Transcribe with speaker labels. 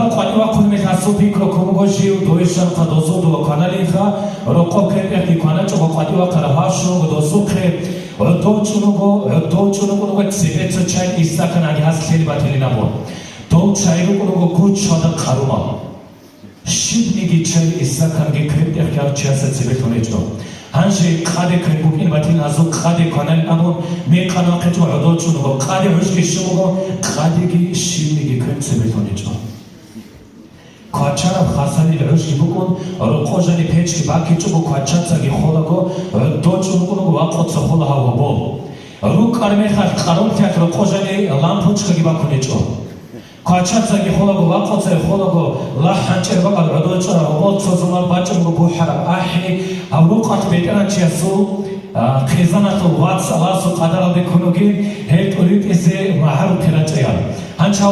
Speaker 1: Hala kwani wa kulme tasubi kro kumgoji doishan qadozo do kanalinha roko kete kana chogo kwani wa karahasho do sukhe do chunugo no tsibetso chan isakana gas kheli batelina bo do chairu ko gut shoda karuma shibnigi chan isakan ge kete khar chasa tsibetonejo Hanji khade krenbukin batin azu khade kanal abon me kana ketu ado chunugo khade hoshki shumugo khade gi shibnigi krem tsibetonejo Kachara khasani lhoshki bukun roqojani pechki baki chugo kachatsagi kholago dochunugo waqotsa khola hawa bo Ruk arme khal qaron fat roqojani lampochkagi bakunejo Kachatsagi kholago waqotsa kholago la hancher baqal adochara obotso zumar bachmugo bu haram ahni avruqat betanchiasu khizanatu waqsa lasu qadara de kunugi het urit ise mahar khirachaya